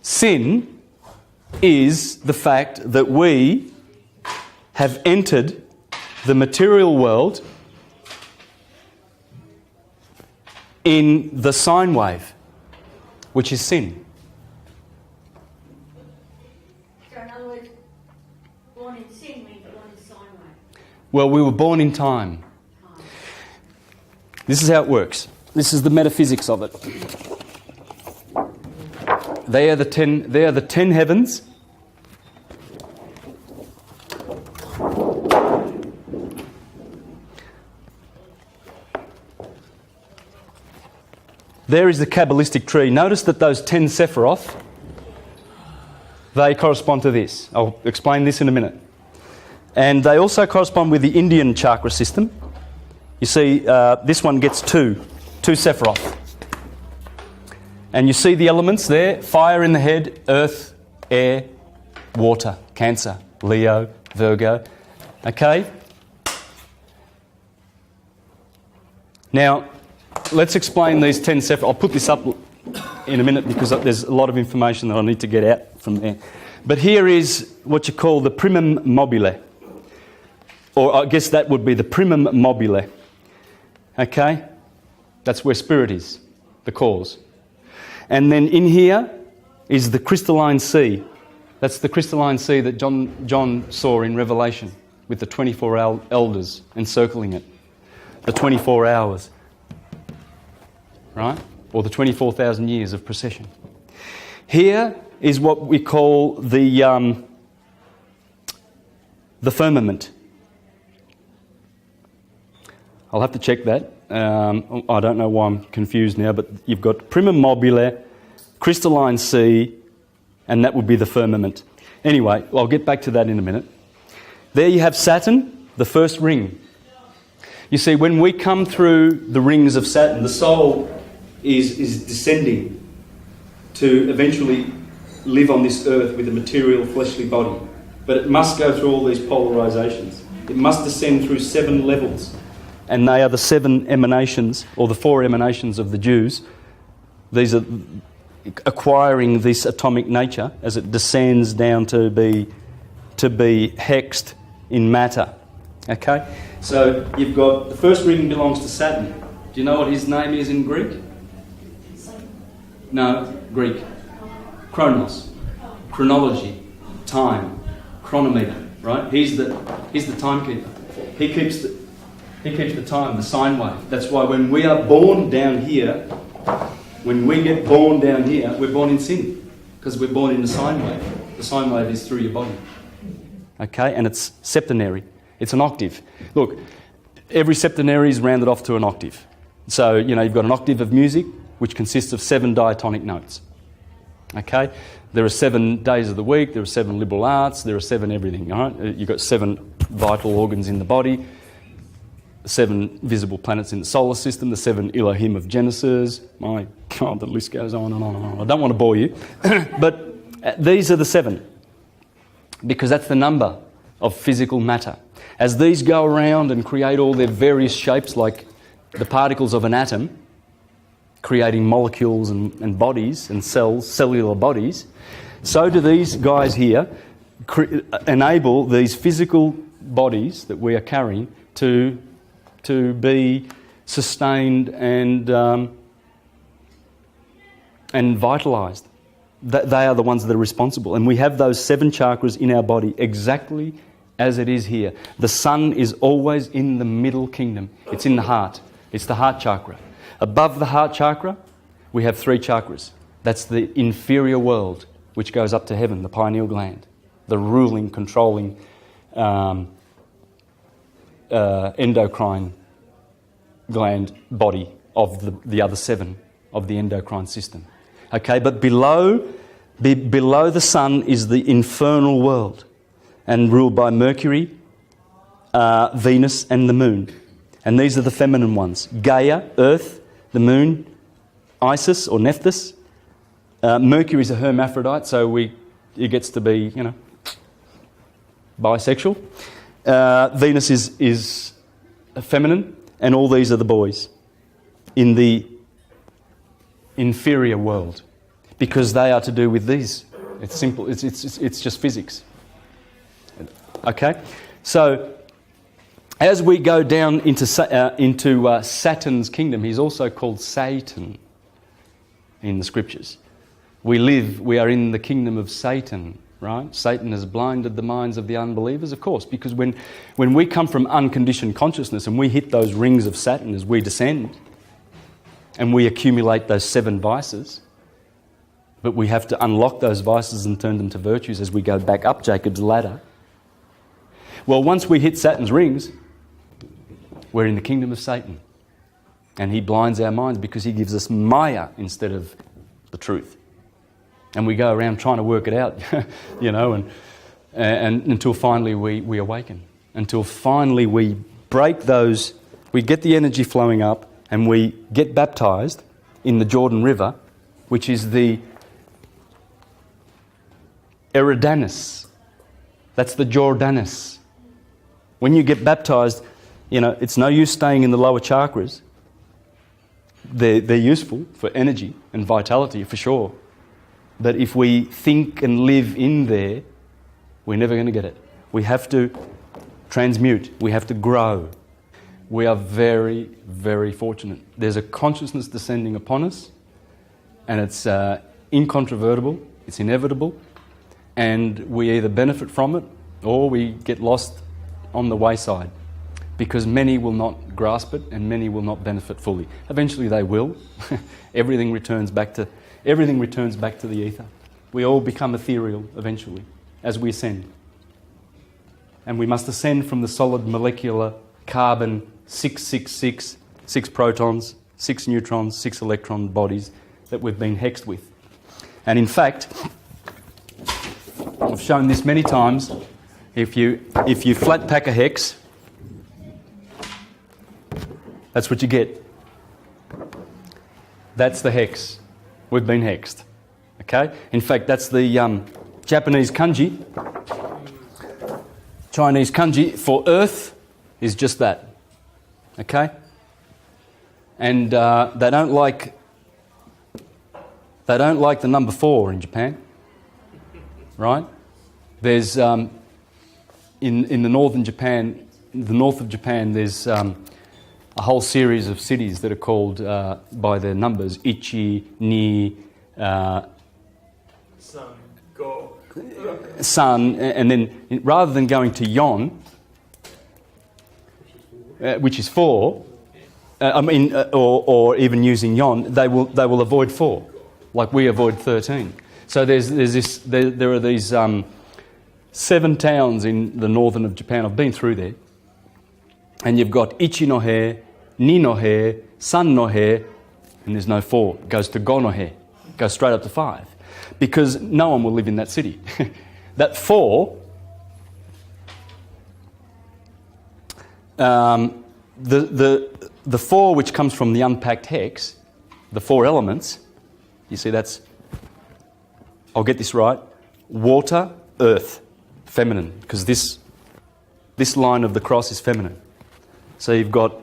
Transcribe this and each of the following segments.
Sin is the fact that we have entered the material world in the sine wave, which is sin. So in other words, born in sin means born in sine wave. Well, we were born in time. This is how it works. This is the metaphysics of it. They are the 10 heavens. There is the Kabbalistic tree. Notice that those 10 Sephiroth, they correspond to this. I'll explain this in a minute. And they also correspond with the Indian chakra system. You see, this one gets two Sephiroth. And you see the elements there: fire in the head, earth, air, water, Cancer, Leo, Virgo. Okay? Now, let's explain these 10 Sephiroth. I'll put this up in a minute because there's a lot of information that I need to get out from there. But here is what you call the Primum mobile. Or I guess that would be the Primum mobile. Okay? That's where spirit is, the cause. And then in here is the crystalline sea. That's the crystalline sea that John saw in Revelation with the 24 elders encircling it. The 24 hours. Right? Or the 24,000 years of procession. Here is what we call the firmament. I'll have to check that. I don't know why I'm confused now, but you've got Primum mobile, crystalline sea, and that would be the firmament. Anyway, I'll get back to that in a minute. There you have Saturn, the first ring. You see, when we come through the rings of Saturn, the soul is descending to eventually live on this earth with a material fleshly body. But it must go through all these polarizations. It must descend through 7 levels. And they are the 7 emanations, or the 4 emanations of the Jews. These are acquiring this atomic nature as it descends down to be hexed in matter. Okay? So you've got, the first ring belongs to Saturn. Do you know what his name is in Greek? No, Greek. Chronos. Chronology. Time. Chronometer. Right? He's the timekeeper. He keeps the time, the sine wave. That's why when we are born down here, when we get born down here, we're born in sin. Because we're born in the sine wave. The sine wave is through your body. Okay? And it's septenary. It's an octave. Look, every septenary is rounded off to an octave. So, you've got an octave of music, which consists of 7 diatonic notes. Okay? There are 7 days of the week, there are 7 liberal arts, there are 7 everything. All right? You've got 7 vital organs in the body, 7 visible planets in the solar system, the 7 Elohim of Genesis. My God, the list goes on and on and on. I don't want to bore you. But these are the 7. Because that's the number of physical matter. As these go around and create all their various shapes, like the particles of an atom, creating molecules and bodies and cells, cellular bodies, so do these guys here enable these physical bodies that we are carrying to be sustained and vitalised. They are the ones that are responsible. And we have those 7 chakras in our body exactly as it is here. The sun is always in the middle kingdom. It's in the heart. It's the heart chakra. Above the heart chakra, we have 3 chakras. That's the inferior world, which goes up to heaven, the pineal gland, the ruling, controlling endocrine gland body of the other 7 of the endocrine system. Okay, but below the sun is the infernal world, and ruled by Mercury, Venus and the moon. And these are the feminine ones. Gaia, Earth, the moon, Isis or Nephthys. Mercury is a hermaphrodite, so it gets to be, bisexual. Venus is feminine, and all these are the boys in the inferior world. because they are to do with these. It's simple. It's just physics. Okay? So, as we go down into Saturn's kingdom, he's also called Satan in the scriptures. We are in the kingdom of Satan, right? Satan has blinded the minds of the unbelievers, of course, because when we come from unconditioned consciousness and we hit those rings of Saturn as we descend and we accumulate those 7 vices, but we have to unlock those vices and turn them to virtues as we go back up Jacob's ladder. Well, once we hit Saturn's rings, we're in the kingdom of Satan. And he blinds our minds because he gives us Maya instead of the truth. And we go around trying to work it out, and until finally we awaken. Until finally we break those, we get the energy flowing up and we get baptized in the Jordan River, which is the Eridanus. That's the Jordanus. When you get baptized, it's no use staying in the lower chakras. They're useful for energy and vitality, for sure. But if we think and live in there, we're never going to get it. We have to transmute. We have to grow. We are very, very fortunate. There's a consciousness descending upon us, and it's incontrovertible, it's inevitable, and we either benefit from it or we get lost on the wayside, because many will not grasp it and many will not benefit fully. Eventually they will. Everything returns back to the ether. We all become ethereal eventually as we ascend. And we must ascend from the solid molecular carbon 666, 6 protons, 6 neutrons, 6 electron bodies that we've been hexed with. And in fact, I've shown this many times. If you flat pack a hex, that's what you get. That's the hex. We've been hexed. Okay? In fact, that's the Japanese kanji. Chinese kanji for earth is just that. Okay? And they don't like the number 4 in Japan. Right? There's in the north of Japan, there's a whole series of cities that are called by their numbers: Ichi, Ni, Sun, Go. Sun, and then rather than going to Yon, which is 4, or even using Yon, they will avoid 4, like we avoid 13. So there are these 7 towns in the northern of Japan. I've been through there. And you've got Ichi no he, Ni no he, San no he, and there's no 4. It goes to Go no he. It goes straight up to 5. Because no one will live in that city. That 4, the 4 which comes from the unpacked hex, the 4 elements, you see that's, I'll get this right, water, earth, feminine, because this line of the cross is feminine. So you've got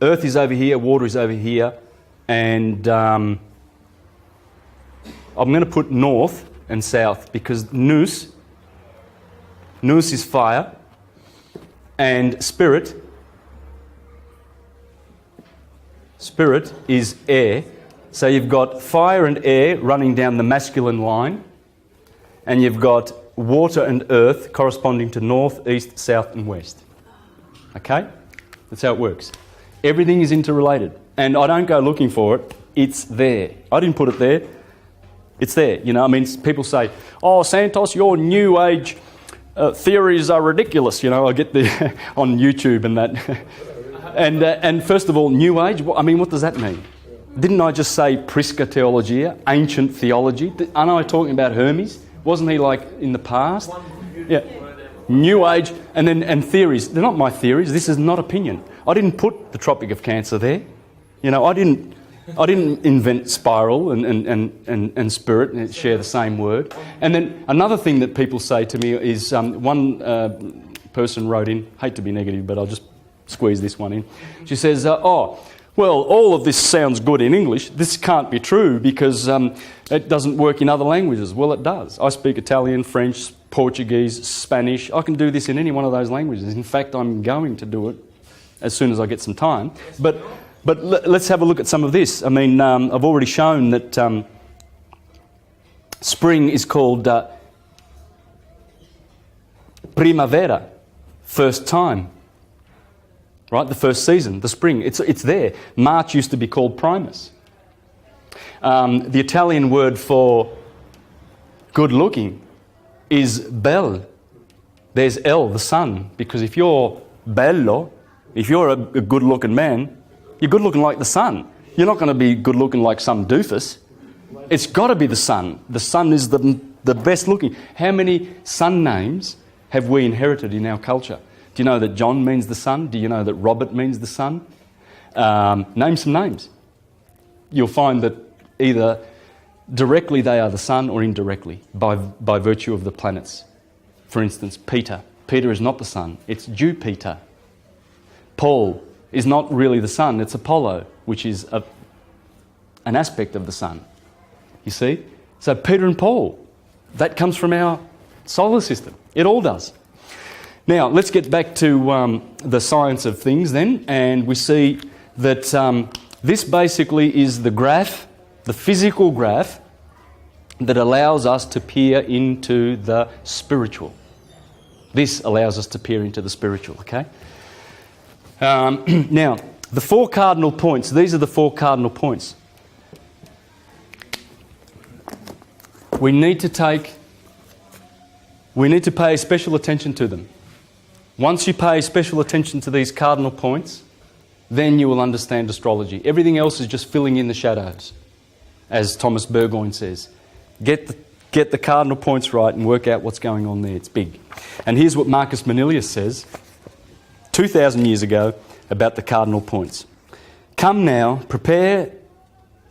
earth is over here, water is over here, and I'm going to put north and south because nous is fire, and spirit is air. So you've got fire and air running down the masculine line, and you've got water and earth corresponding to north, east, south and west. Okay? That's how it works. Everything is interrelated. And I don't go looking for it. It's there. I didn't put it there. It's there. People say, "Oh, Santos, your New Age theories are ridiculous." I get the on YouTube and that. and first of all, New Age, what does that mean? Didn't I just say Prisca Theologia, ancient theology? Aren't I talking about Hermes? Wasn't he like in the past? Yeah. New Age and theories. They're not my theories. This is not opinion. I didn't put the Tropic of Cancer there. I didn't invent spiral and spirit and share the same word. And then another thing that people say to me is one person wrote in, hate to be negative, but I'll just squeeze this one in. She says, Well, all of this sounds good in English. This can't be true because it doesn't work in other languages. Well, it does. I speak Italian, French, Portuguese, Spanish. I can do this in any one of those languages. In fact, I'm going to do it as soon as I get some time. But let's have a look at some of this. I mean, I've already shown that spring is called primavera, first time. Right, the first season, the spring, it's there. March used to be called Primus. The Italian word for good looking is bel. There's L, the sun, because if you're bello, if you're a good looking man, you're good looking like the sun. You're not going to be good looking like some doofus. It's got to be the sun. The sun is the best looking. How many sun names have we inherited in our culture? Do you know that John means the sun? Do you know that Robert means the sun? Name some names. You'll find that either directly they are the sun or indirectly by virtue of the planets. For instance, Peter. Peter is not the sun, it's Jupiter. Paul is not really the sun, it's Apollo, which is an aspect of the sun. You see? So Peter and Paul, that comes from our solar system. It all does. Now, let's get back to the science of things then, and we see that this basically is the graph, the physical graph, that allows us to peer into the spiritual. This allows us to peer into the spiritual, okay? Now, the 4 cardinal points, these are the 4 cardinal points. We need to pay special attention to them. Once you pay special attention to these cardinal points, then you will understand astrology. Everything else is just filling in the shadows, as Thomas Burgoyne says. Get the cardinal points right and work out what's going on there. It's big. And here's what Marcus Manilius says 2,000 years ago about the cardinal points. Come now, prepare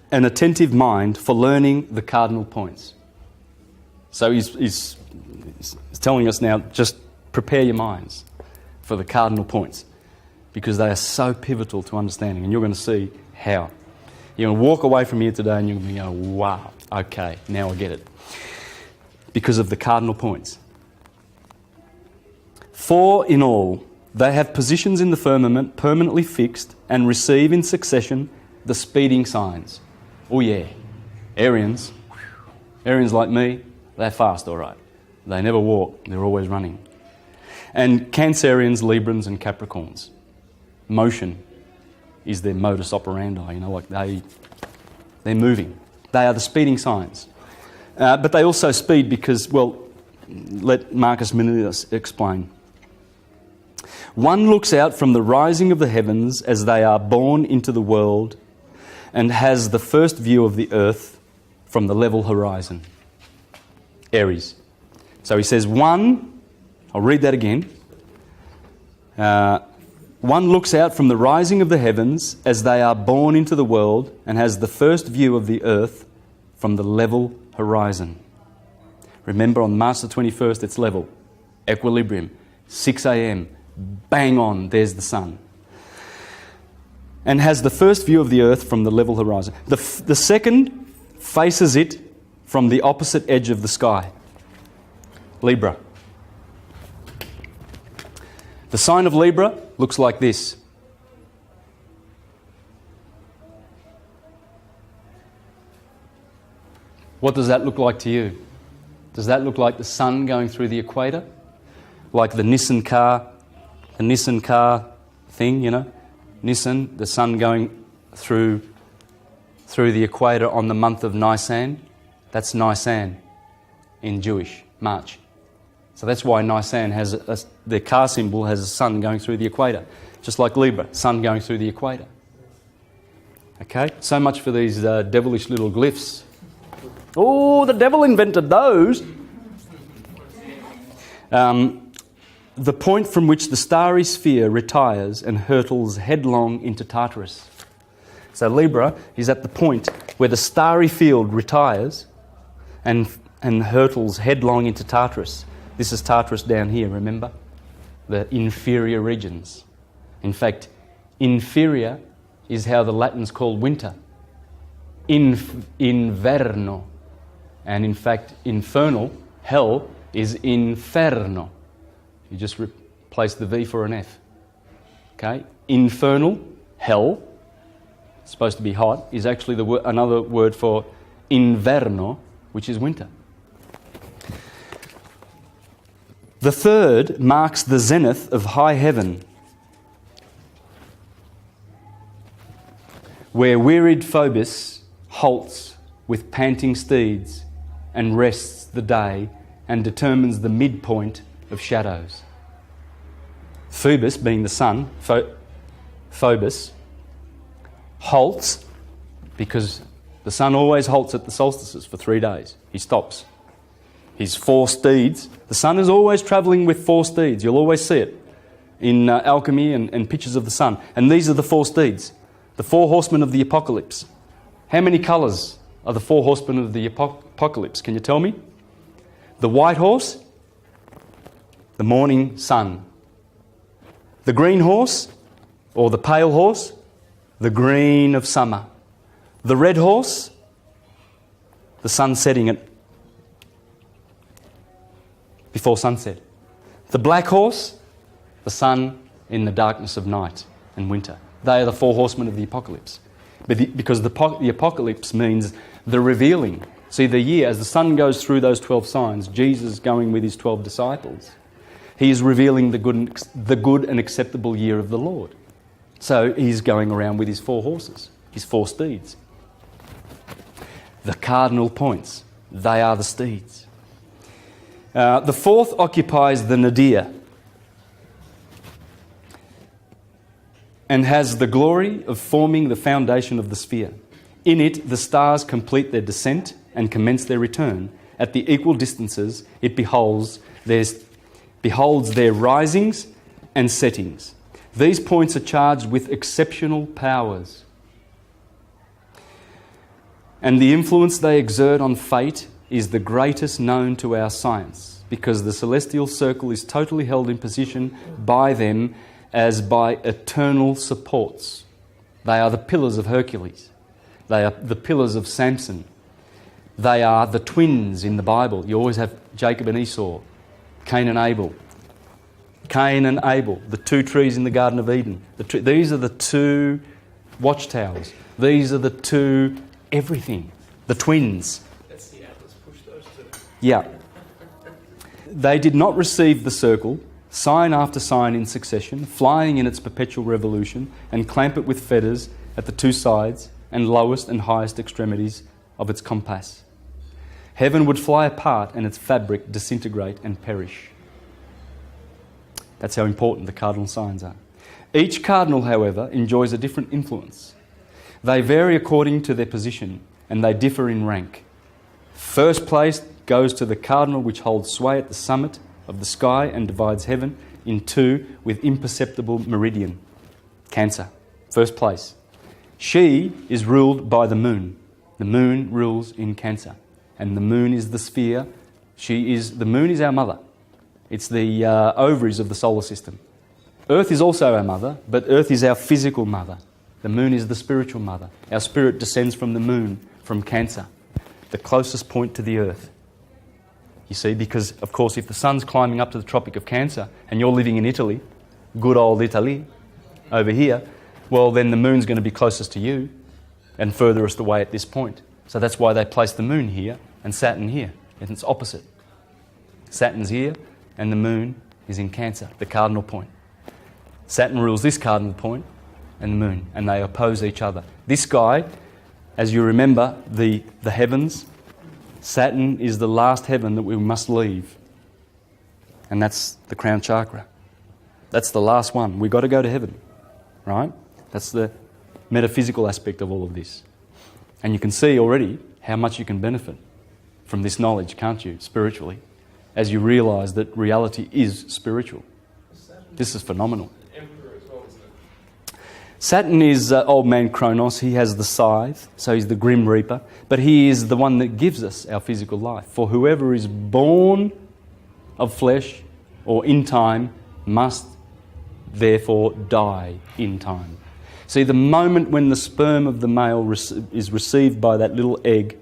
an attentive mind for learning the cardinal points. So he's telling us now, just prepare your minds for the cardinal points, because they are so pivotal to understanding, and you're going to see how. You're going to walk away from here today and you're going to go, wow, okay, now I get it. Because of the cardinal points. 4 in all, they have positions in the firmament permanently fixed and receive in succession the speeding signs. Oh yeah, Arians like me, they're fast, all right. They never walk, they're always running. And Cancerians, Librans and Capricorns. Motion is their modus operandi, like they're moving. They are the speeding signs. But they also speed because, well, let Marcus Manilius explain. One looks out from the rising of the heavens as they are born into the world and has the first view of the earth from the level horizon. Aries. So he says I'll read that again. One looks out from the rising of the heavens as they are born into the world and has the first view of the earth from the level horizon. Remember, on March the 21st, it's level. Equilibrium. 6 a.m. Bang on, there's the sun. And has the first view of the earth from the level horizon. The second faces it from the opposite edge of the sky. Libra. The sign of Libra looks like this. What does that look like to you? Does that look like the sun going through the equator? Like the Nissan car thing, Nissan, the sun going through the equator on the month of Nisan. That's Nisan in Jewish, March. So that's why Nisan has their car symbol has a sun going through the equator. Just like Libra, sun going through the equator. Okay, so much for these devilish little glyphs. Oh, the devil invented those. The point from which the starry sphere retires and hurtles headlong into Tartarus. So Libra is at the point where the starry field retires and hurtles headlong into Tartarus. This is Tartarus down here, remember? The inferior regions. In fact, inferior is how the Latins called winter. Inverno. And in fact, infernal, hell, is inferno. You just replace the V for an F. Okay? Infernal, hell, supposed to be hot, is actually another word for inverno, which is winter. The third marks the zenith of high heaven, where wearied Phobos halts with panting steeds and rests the day and determines the midpoint of shadows. Phobos, being the sun, Phobos, halts because the sun always halts at the solstices for 3 days. He stops. His 4 steeds. The sun is always travelling with 4 steeds. You'll always see it in alchemy and pictures of the sun. And these are the 4 steeds, the 4 horsemen of the apocalypse. How many colours are the 4 horsemen of the apocalypse? Can you tell me? The white horse, the morning sun. The green horse, or the pale horse, the green of summer. The red horse, the sun setting at before sunset. The black horse, the sun in the darkness of night and winter. They are the 4 horsemen of the apocalypse. Because the apocalypse means the revealing. See, the year, as the sun goes through those 12 signs, Jesus going with his 12 disciples, he is revealing the good and acceptable year of the Lord. So he's going around with his 4 horses, his 4 steeds. The cardinal points, they are the steeds. The 4th occupies the nadir and has the glory of forming the foundation of the sphere. In it, the stars complete their descent and commence their return. At the equal distances, it beholds their risings and settings. These points are charged with exceptional powers. And the influence they exert on fate is the greatest known to our science, because the celestial circle is totally held in position by them as by eternal supports. They are the pillars of Hercules. They are the pillars of Samson. They are the twins in the Bible. You always have Jacob and Esau, Cain and Abel. Cain and Abel, the 2 trees in the Garden of Eden. These are the 2 watchtowers. These are the 2 everything. The twins. That's the Atlas. Push those 2. Yeah. They did not receive the circle, sign after sign in succession, flying in its perpetual revolution, and clamp it with fetters at the 2 sides and lowest and highest extremities of its compass. Heaven would fly apart and its fabric disintegrate and perish. That's how important the cardinal signs are. Each cardinal, however, enjoys a different influence. They vary according to their position and they differ in rank. First place goes to the cardinal which holds sway at the summit of the sky and divides heaven in 2 with imperceptible meridian. Cancer. First place. She is ruled by the moon. The moon rules in Cancer. And the moon is the sphere. The moon is our mother. It's the ovaries of the solar system. Earth is also our mother, but Earth is our physical mother. The moon is the spiritual mother. Our spirit descends from the moon, from Cancer, the closest point to the Earth. You see, because, of course, if the sun's climbing up to the Tropic of Cancer and you're living in Italy, good old Italy, over here, well, then the moon's going to be closest to you and furthest away at this point. So that's why they place the moon here and Saturn here. And it's opposite. Saturn's here and the moon is in Cancer, the cardinal point. Saturn rules this cardinal point and the moon, and they oppose each other. This guy, as you remember, the heavens, Saturn is the last heaven that we must leave. And that's the crown chakra. That's the last one. We've got to go to heaven, right? That's the metaphysical aspect of all of this. And you can see already how much you can benefit from this knowledge, can't you, spiritually, as you realise that reality is spiritual. This is phenomenal. Saturn is old man Kronos. He has the scythe, so he's the grim reaper, but he is the one that gives us our physical life. For whoever is born of flesh or in time must therefore die in time. See, the moment when the sperm of the male is received by that little egg,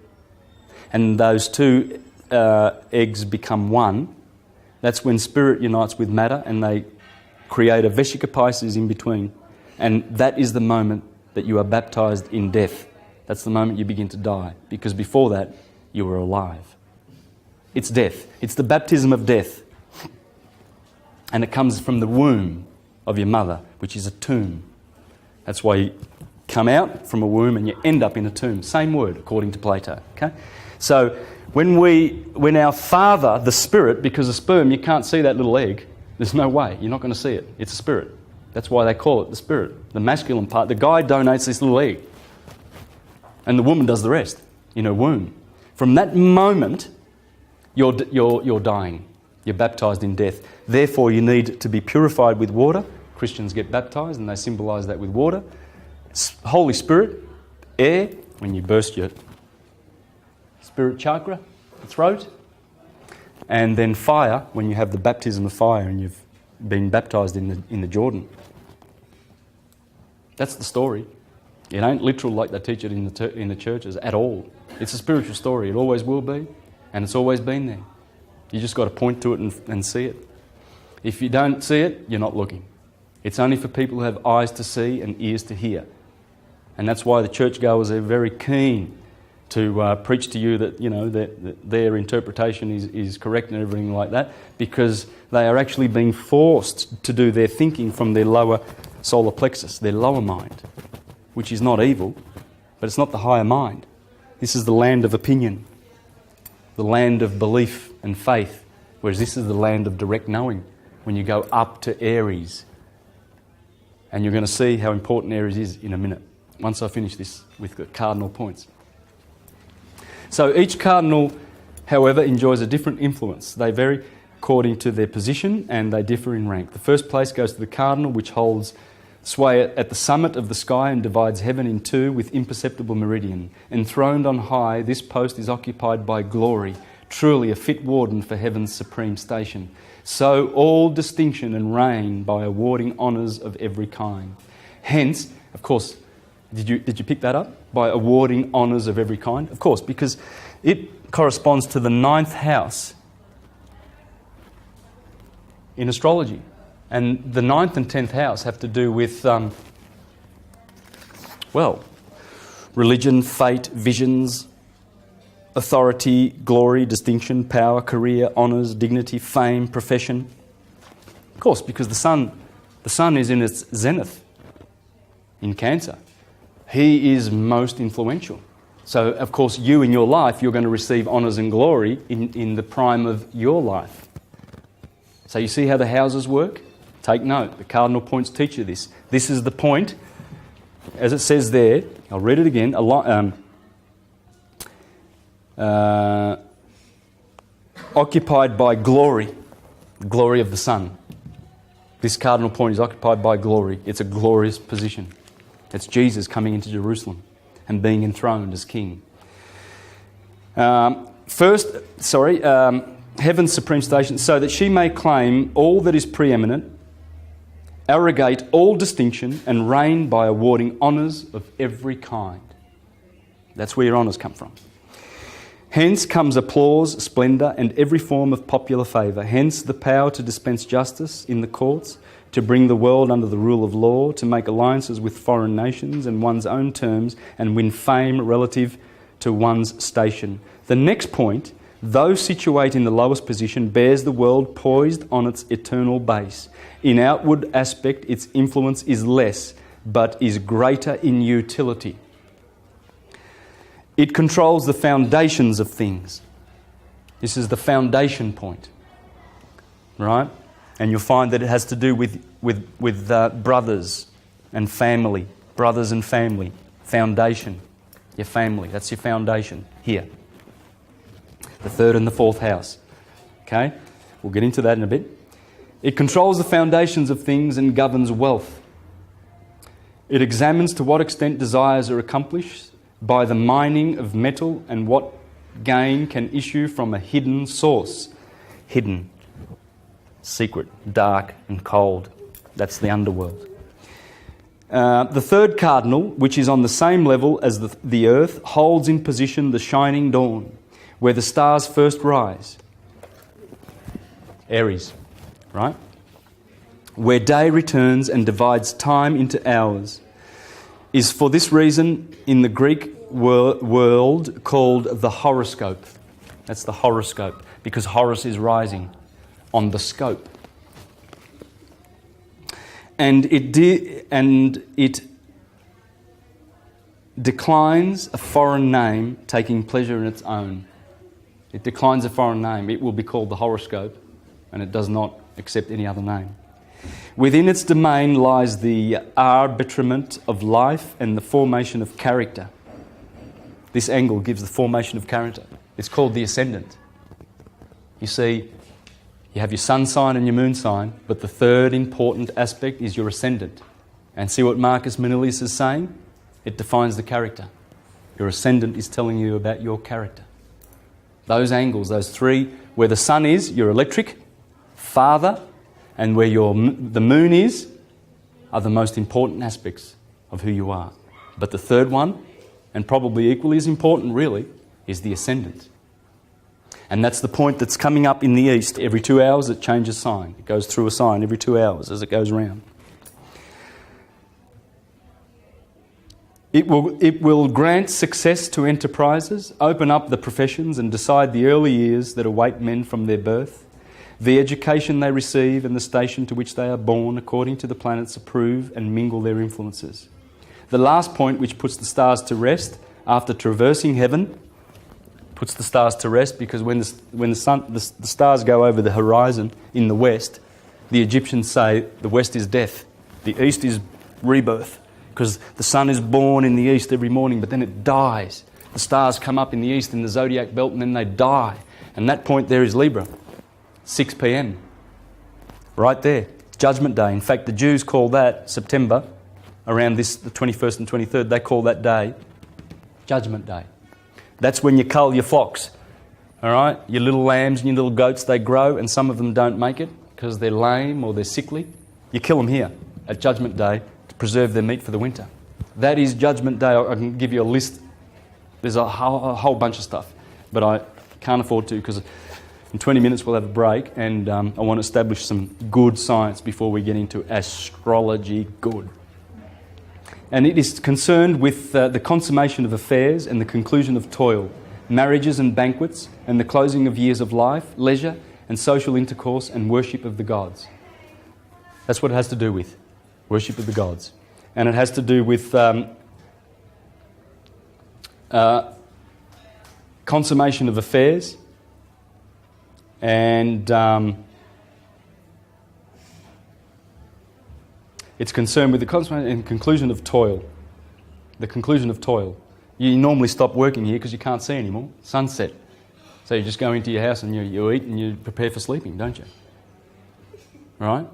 and those two eggs become one, that's when spirit unites with matter and they create a vesica piscis in between. And that is the moment that you are baptized in death. That's the moment you begin to die, because before that you were alive. It's death. It's the baptism of death. And it comes from the womb of your mother, which is a tomb. That's why you come out from a womb and you end up in a tomb. Same word, according to Plato. Okay? So when our Father, the Spirit, because a sperm, you can't see that little egg. There's no way. You're not going to see it. It's a spirit. That's why they call it the spirit. The masculine part. The guy donates this little egg. And the woman does the rest in her womb. From that moment, you're dying. You're baptized in death. Therefore, you need to be purified with water. Christians get baptized and they symbolise that with water. Holy Spirit, air, when you burst your spirit chakra, the throat. And then fire, when you have the baptism of fire and you've been baptised in the Jordan. That's the story. It ain't literal like they teach it in the churches at all. It's a spiritual story. It always will be, and it's always been there. You just got to point to it and see it. If you don't see it, you're not looking. It's only for people who have eyes to see and ears to hear. And that's why the churchgoers are very keen to preach to you that, you know, that their interpretation is correct and everything like that, because they are actually being forced to do their thinking from their lower solar plexus, their lower mind, which is not evil, but it's not the higher mind. This is the land of opinion, the land of belief and faith, whereas this is the land of direct knowing, when you go up to Aries. And you're going to see how important Aries is in a minute, once I finish this with the cardinal points. So each cardinal, however, enjoys a different influence. They vary according to their position and they differ in rank. The first place goes to the cardinal, which holds sway at the summit of the sky and divides heaven in two with imperceptible meridian. Enthroned on high, this post is occupied by glory, truly a fit warden for heaven's supreme station. So all distinction and reign by awarding honours of every kind. Hence, of course, did you pick that up? By awarding honours of every kind? Of course, because it corresponds to the 9th house in astrology. And the 9th and 10th house have to do with, religion, fate, visions, authority, glory, distinction, power, career, honours, dignity, fame, profession. Of course, because the sun is in its zenith in Cancer. He is most influential. So, of course, you in your life, you're going to receive honours and glory in the prime of your life. So you see how the houses work? Take note. The cardinal points teach you this. This is the point, as it says there. I'll read it again. Occupied by glory, the glory of the sun. This cardinal point is occupied by glory. It's a glorious position. It's Jesus coming into Jerusalem and being enthroned as king. Heaven's supreme station, so that she may claim all that is preeminent, arrogate all distinction, and reign by awarding honours of every kind. That's where your honours come from. Hence comes applause, splendour, and every form of popular favour. Hence the power to dispense justice in the courts, to bring the world under the rule of law, to make alliances with foreign nations and one's own terms, and win fame relative to one's station. The next point, though situate in the lowest position, bears the world poised on its eternal base. In outward aspect, its influence is less, but is greater in utility. It controls the foundations of things. This is the foundation point, right? And you'll find that it has to do with brothers and family. Brothers and family. Foundation. Your family. That's your foundation here. The 3rd and the 4th house. Okay? We'll get into that in a bit. It controls the foundations of things and governs wealth. It examines to what extent desires are accomplished by the mining of metal and what gain can issue from a hidden source. Hidden. Secret, dark and cold. That's the underworld. The third cardinal, which is on the same level as the earth, holds in position the shining dawn, where the stars first rise. Aries, right? Where day returns and divides time into hours, is for this reason in the Greek world called the horoscope. That's the horoscope, because Horus is rising on the scope. And it declines a foreign name taking pleasure in its own. It declines a foreign name. It will be called the horoscope, and it does not accept any other name. Within its domain lies the arbitrament of life and the formation of character. This angle gives the formation of character. It's called the ascendant. You see, you have your sun sign and your moon sign, but the third important aspect is your ascendant. And see what Marcus Manilius is saying? It defines the character. Your ascendant is telling you about your character. Those angles, those three, where the sun is, your electric, father, and where the moon is, are the most important aspects of who you are. But the third one, and probably equally as important really, is the ascendant. And that's the point that's coming up in the east. Every 2 hours it changes sign. It goes through a sign every 2 hours as it goes around. It will grant success to enterprises, open up the professions and decide the early years that await men from their birth. The education they receive and the station to which they are born according to the planets approve and mingle their influences. The last point, which puts the stars to rest after traversing heaven, puts the stars to rest because when the stars go over the horizon in the west, the Egyptians say the west is death, the east is rebirth, because the sun is born in the east every morning, but then it dies. The stars come up in the east in the zodiac belt and then they die. And that point there is Libra, 6 p.m. Right there, Judgment Day. In fact, the Jews call that September, around the 21st and 23rd, they call that day Judgment Day. That's when you cull your flocks, all right? Your little lambs and your little goats, they grow, and some of them don't make it because they're lame or they're sickly. You kill them here at Judgment Day to preserve their meat for the winter. That is Judgment Day. I can give you a list. There's a whole bunch of stuff, but I can't afford to because in 20 minutes we'll have a break, and I want to establish some good science before we get into astrology good. And it is concerned with the consummation of affairs and the conclusion of toil, marriages and banquets, and the closing of years of life, leisure and social intercourse and worship of the gods. That's what it has to do with, worship of the gods. And it has to do with consummation of affairs and it's concerned with the consummation and conclusion of toil. The conclusion of toil. You normally stop working here because you can't see anymore. Sunset. So you just go into your house and you eat and you prepare for sleeping, don't you? Right?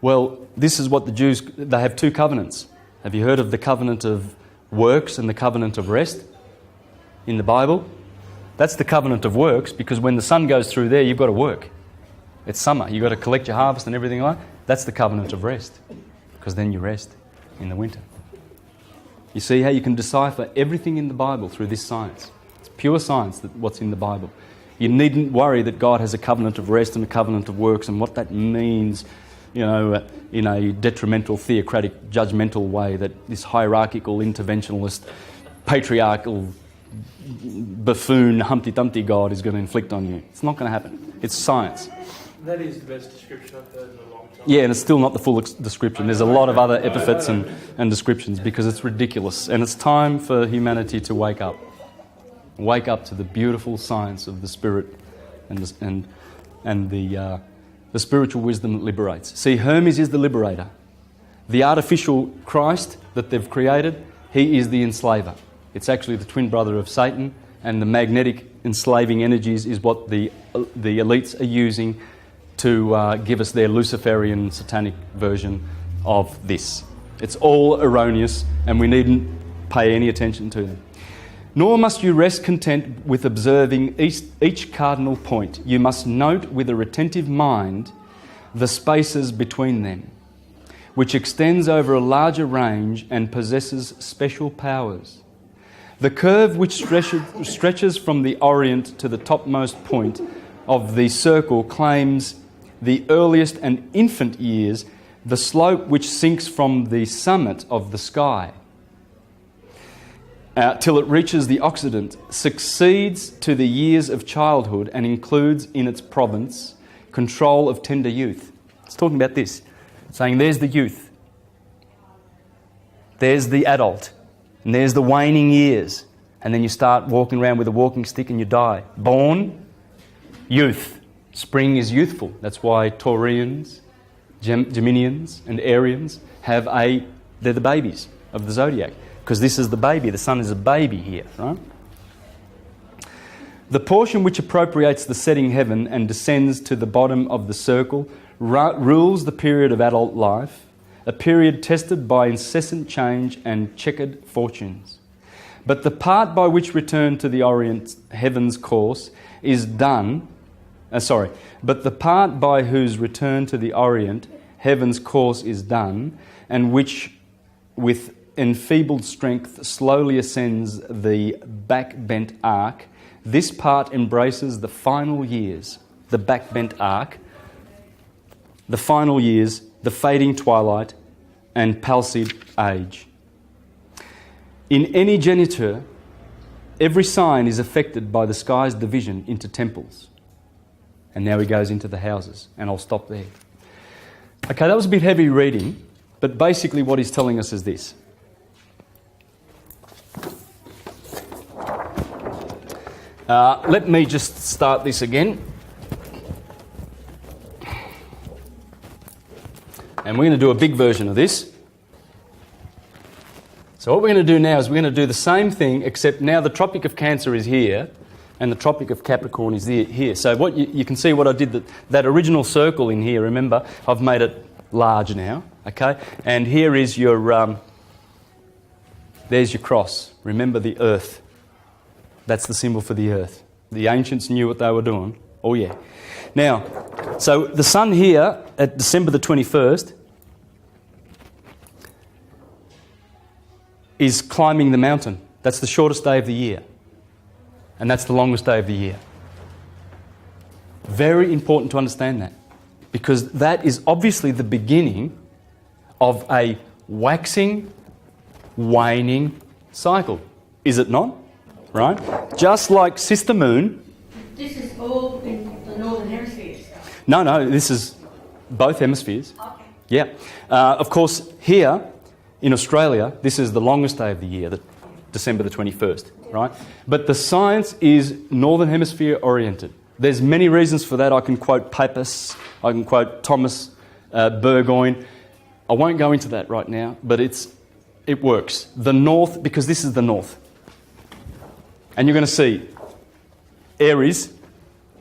Well, this is what the Jews, they have two covenants. Have you heard of the covenant of works and the covenant of rest in the Bible? That's the covenant of works because when the sun goes through there, you've got to work. It's summer. You've got to collect your harvest and everything like that. That's the covenant of rest. Because then you rest in the winter. You see how you can decipher everything in the Bible through this science. It's pure science, that what's in the Bible. You needn't worry that God has a covenant of rest and a covenant of works and what that means, in a detrimental, theocratic, judgmental way, that this hierarchical, interventionalist, patriarchal, buffoon, Humpty Dumpty God is going to inflict on you. It's not going to happen. It's science. That is the best description I've heard in a long time. Yeah, and it's still not the full description. There's a lot of other epithets and descriptions because it's ridiculous. And it's time for humanity to wake up. Wake up to the beautiful science of the Spirit and the spiritual wisdom that liberates. See, Hermes is the liberator. The artificial Christ that they've created, he is the enslaver. It's actually the twin brother of Satan, and the magnetic enslaving energies is what the elites are using to give us their Luciferian satanic version of this. It's all erroneous, and we needn't pay any attention to them. Nor must you rest content with observing each cardinal point. You must note with a retentive mind the spaces between them. which extends over a larger range and possesses special powers. The curve which stretches from the Orient to the topmost point of the circle claims the earliest and infant years, the slope which sinks from the summit of the sky till it reaches the Occident, succeeds to the years of childhood and includes in its province control of tender youth. It's talking about this, saying there's the youth, there's the adult, and there's the waning years, and then you start walking around with a walking stick and you die. Born, youth. Spring is youthful. That's why Taurians, Geminians and Arians they're the babies of the zodiac, because this is the baby. The sun is a baby here, right? The portion which appropriates the setting heaven and descends to the bottom of the circle rules the period of adult life, a period tested by incessant change and checkered fortunes. But the part by which return to the Orient heaven's course is done. But the part by whose return to the Orient heaven's course is done, and which with enfeebled strength slowly ascends the back-bent arc, this part embraces the final years, the back-bent arc, the final years, the fading twilight, and palsied age. In any geniture, every sign is affected by the sky's division into temples. And now he goes into the houses, and I'll stop there. Okay, that was a bit heavy reading, but basically what he's telling us is this. Let me just start this again. And we're going to do a big version of this. So what we're going to do now is we're going to do the same thing, except now the Tropic of Cancer is here and the Tropic of Capricorn is here. So what you can see what I did, that original circle in here, remember, I've made it large now, okay? And here is your, there's your cross. Remember the earth. That's the symbol for the earth. The ancients knew what they were doing. Oh yeah. Now, so the sun here at December the 21st is climbing the mountain. That's the shortest day of the year. And that's the longest day of the year. Very important to understand that, because that is obviously the beginning of a waxing, waning cycle. Is it not? Right? Just like Sister Moon. This is all in the northern hemisphere stuff. No, this is both hemispheres. Okay. Yeah. Of course, here in Australia, this is the longest day of the year, December the 21st, right? But the science is northern hemisphere oriented. There's many reasons for that. I can quote Pappas, I can quote Thomas Burgoyne. I won't go into that right now, but it works. The north, because this is the north. And you're going to see Aries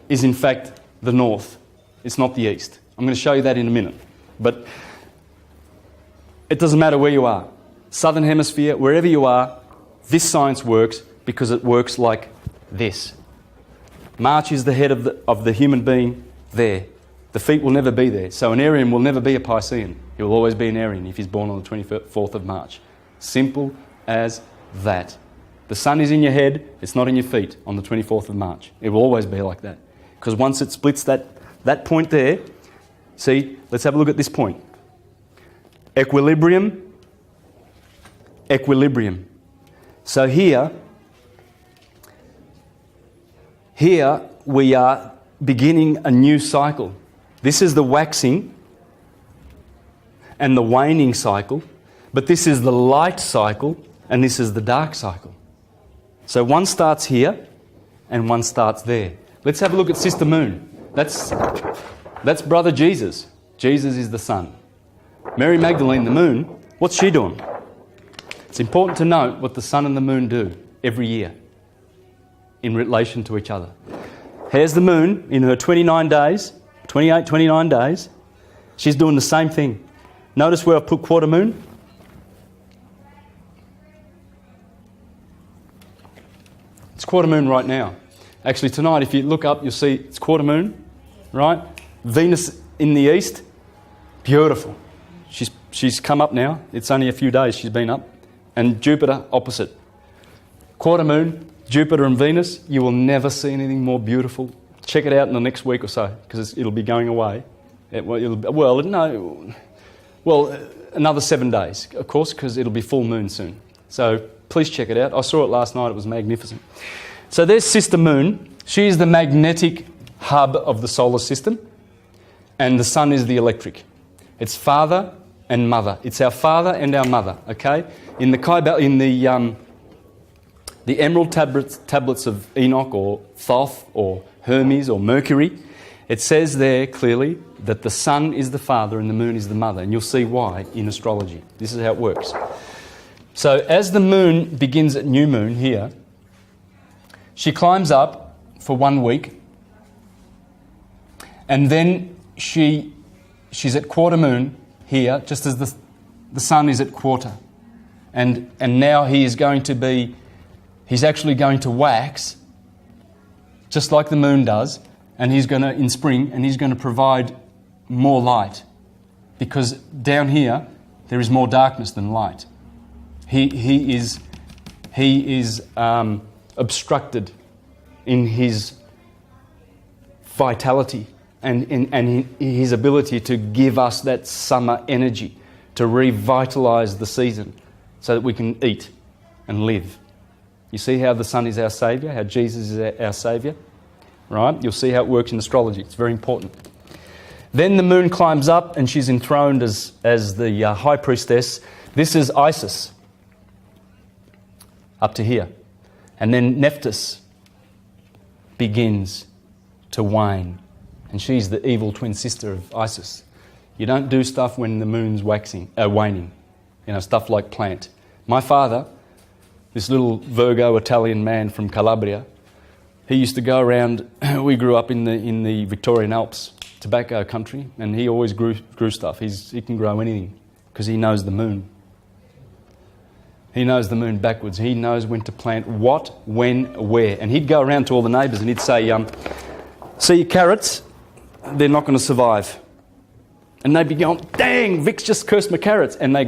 is in fact the north. It's not the east. I'm going to show you that in a minute. But it doesn't matter where you are. Southern hemisphere, wherever you are, this science works because it works like this. March is the head of the human being there. The feet will never be there. So an Arian will never be a Piscean. He will always be an Arian if he's born on the 24th of March. Simple as that. The sun is in your head, it's not in your feet on the 24th of March. It will always be like that. Because once it splits that point there, see, let's have a look at this point. Equilibrium, equilibrium. So here we are beginning a new cycle. This is the waxing and the waning cycle, but this is the light cycle and this is the dark cycle. So one starts here and one starts there. Let's have a look at Sister Moon. That's Brother Jesus. Jesus is the sun. Mary Magdalene, the moon, what's she doing? It's important to note what the sun and the moon do every year in relation to each other. Here's the moon in her 29 days. She's doing the same thing. Notice where I've put quarter moon? It's quarter moon right now. Actually, tonight, if you look up, you'll see it's quarter moon, right? Venus in the east, beautiful. She's she's come up now. It's only a few days she's been up. And Jupiter opposite. Quarter moon, Jupiter and Venus, you will never see anything more beautiful. Check it out in the next week or so, because it'll be going away. Another 7 days, of course, because it'll be full moon soon. So please check it out. I saw it last night. It was magnificent. So there's Sister Moon. She is the magnetic hub of the solar system, and the Sun is the electric. It's father and mother. It's our father and our mother. Okay, in the emerald tablets of Enoch or Thoth or Hermes or Mercury, it says there clearly that the sun is the father and the moon is the mother, and you'll see why in astrology. This is how it works. So as the moon begins at new moon here, she climbs up for 1 week, and then she's at quarter moon here, just as the sun is at quarter. And now he's actually going to wax, just like the moon does, and he's going to, in spring, and he's going to provide more light, because down here there is more darkness than light. He is obstructed in his vitality and in his ability to give us that summer energy, to revitalise the season so that we can eat and live. You see how the sun is our saviour, how Jesus is our saviour? Right? You'll see how it works in astrology. It's very important. Then the moon climbs up and she's enthroned as the high priestess. This is Isis, up to here. And then Nephthys begins to wane. And she's the evil twin sister of Isis. You don't do stuff when the moon's waning. Stuff like plant. My father, this little Virgo Italian man from Calabria, he used to go around. We grew up in the Victorian Alps, tobacco country, and he always grew stuff. He can grow anything because he knows the moon. He knows the moon backwards. He knows when to plant what, when, where. And he'd go around to all the neighbours and he'd say, see your carrots? They're not going to survive. And they'd be going, dang, Vic's just cursed my carrots. And they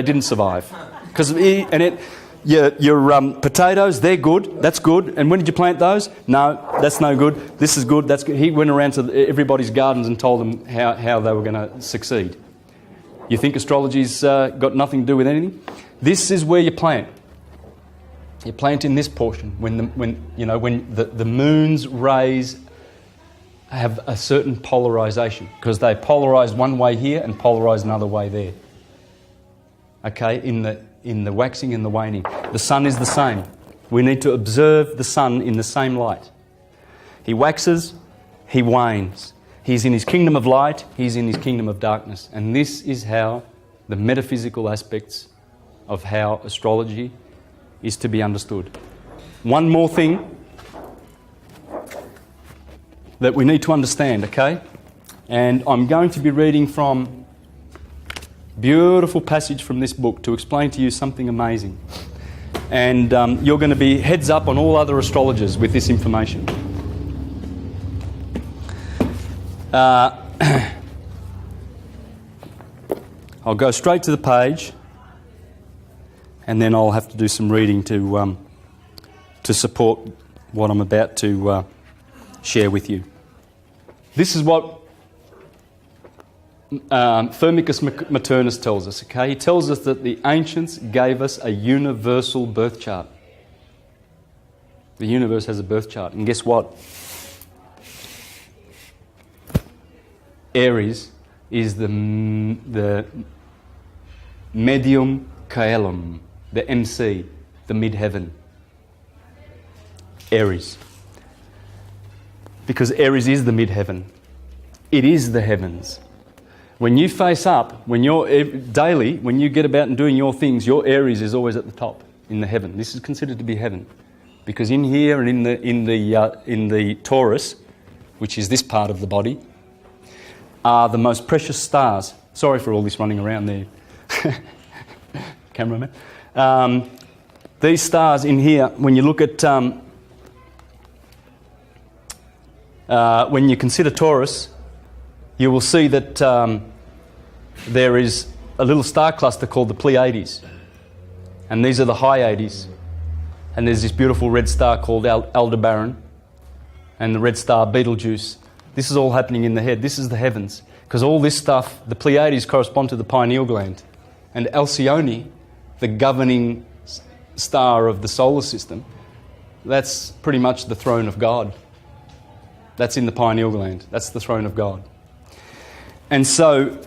didn't survive. Because your potatoes, they're good, that's good. And when did you plant those? No, that's no good. This is good, that's good. He went around to everybody's gardens and told them how they were going to succeed. You think astrology's got nothing to do with anything? This is where you plant. You plant in this portion when the moon's rays have a certain polarisation, because they polarise one way here and polarise another way there. Okay, in the waxing and the waning. The sun is the same. We need to observe the sun in the same light. He waxes, he wanes. He's in his kingdom of light, he's in his kingdom of darkness. And this is how the metaphysical aspects of how astrology is to be understood. One more thing that we need to understand, okay? And I'm going to be reading from a beautiful passage from this book to explain to you something amazing. And you're going to be heads up on all other astrologers with this information. I'll go straight to the page, and then I'll have to do some reading to support what I'm about to share with you. This is what Firmicus Maternus tells us, okay? He tells us that the ancients gave us a universal birth chart. The universe has a birth chart, and guess what? Aries is the medium caelum, the MC, the mid-heaven. Aries. Because Aries is the mid-heaven. It is the heavens. When you face up, when you're daily, when you get about and doing your things, your Aries is always at the top in the heaven. This is considered to be heaven, because in here and in the Taurus, which is this part of the body, are the most precious stars. Sorry for all this running around there, cameraman. These stars in here, when you look at, when you consider Taurus, you will see that there is a little star cluster called the Pleiades. And these are the Hyades. And there's this beautiful red star called Aldebaran. And the red star Betelgeuse. This is all happening in the head. This is the heavens. Because all this stuff, the Pleiades correspond to the pineal gland. And Alcyone, the governing star of the solar system, that's pretty much the throne of God. That's in the pineal gland. That's the throne of God. And so,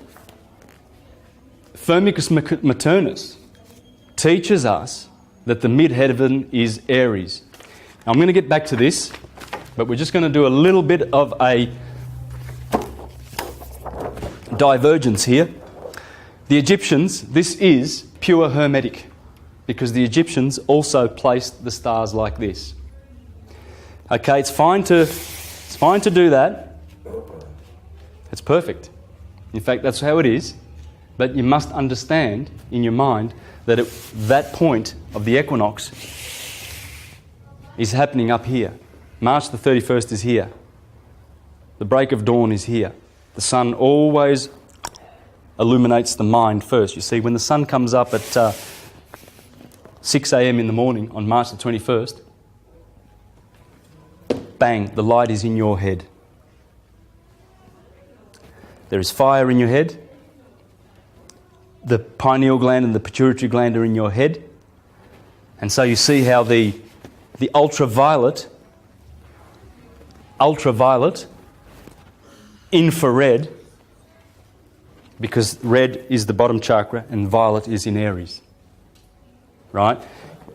Firmicus Maternus teaches us that the midheaven is Aries. Now, I'm going to get back to this, but we're just going to do a little bit of a divergence here. The Egyptians, this is pure Hermetic, because the Egyptians also placed the stars like this. Okay, it's fine to do that. It's perfect. In fact, that's how it is. But you must understand in your mind that that point of the equinox is happening up here. March the 31st is here. The break of dawn is here. The sun always illuminates the mind first. You see, when the sun comes up at 6 a.m. in the morning on March the 21st, bang, the light is in your head. There is fire in your head. The pineal gland and the pituitary gland are in your head. And so you see how the ultraviolet, infrared, because red is the bottom chakra and violet is in Aries. Right?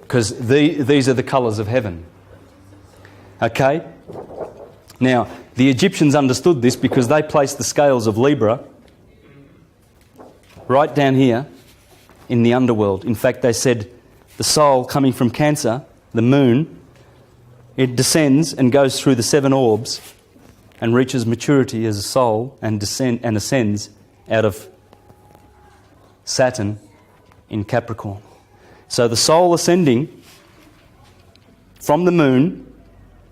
Because these are the colours of heaven. Okay? Now, the Egyptians understood this because they placed the scales of Libra right down here in the underworld. In fact, they said the soul coming from Cancer, the moon, it descends and goes through the 7 orbs and reaches maturity as a soul and ascends out of Saturn in Capricorn. So the soul ascending from the moon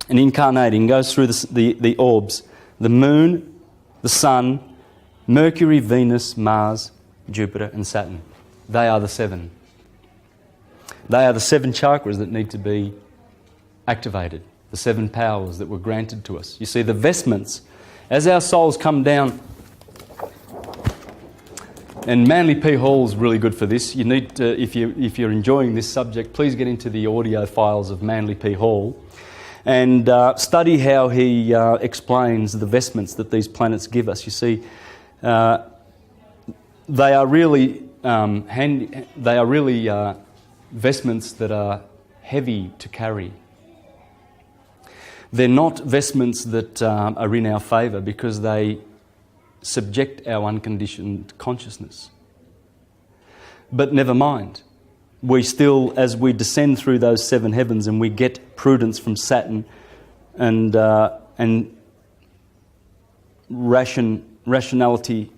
and incarnating goes through the orbs. The moon, the sun, Mercury, Venus, Mars, Jupiter and Saturn. They are the 7. They are the 7 chakras that need to be activated. The 7 powers that were granted to us. You see, the vestments, as our souls come down, and Manly P. Hall's really good for this. You need to, if you're enjoying this subject, please get into the audio files of Manly P. Hall and study how he explains the vestments that these planets give us. You see, they are really vestments that are heavy to carry. They're not vestments that are in our favour because they subject our unconditioned consciousness. But never mind. We still, as we descend through those 7 heavens and we get prudence from Saturn and rationality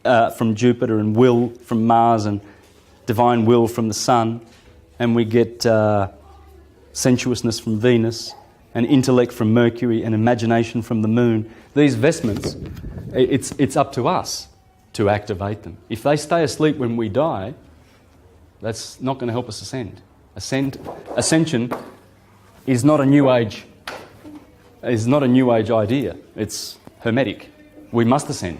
from Jupiter and will from Mars and divine will from the Sun, and we get sensuousness from Venus and intellect from Mercury and imagination from the Moon. These vestments, it's up to us to activate them. If they stay asleep when we die, that's not going to help us ascend. Ascension is not a new age. Is not a new age idea. It's Hermetic. We must ascend.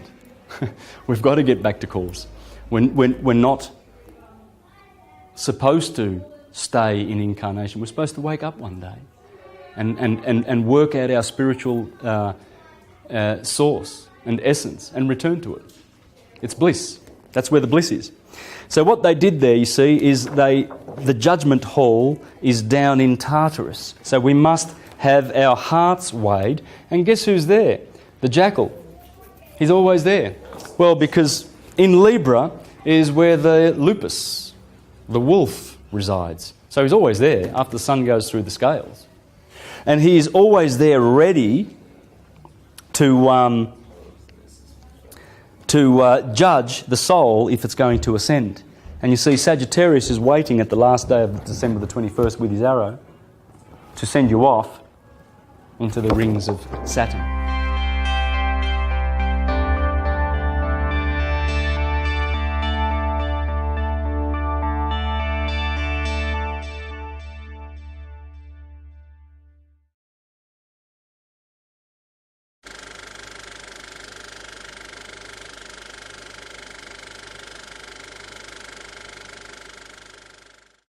We've got to get back to course. We're not supposed to stay in incarnation. We're supposed to wake up one day and work out our spiritual source and essence and return to it. It's bliss. That's where the bliss is. So what they did there, you see, is the judgment hall is down in Tartarus. So we must have our hearts weighed. And guess who's there? The jackal. He's always there. Well, because in Libra is where the lupus, the wolf, resides. So he's always there after the sun goes through the scales. And he is always there ready to judge the soul if it's going to ascend. And you see, Sagittarius is waiting at the last day of December the 21st with his arrow to send you off into the rings of Saturn.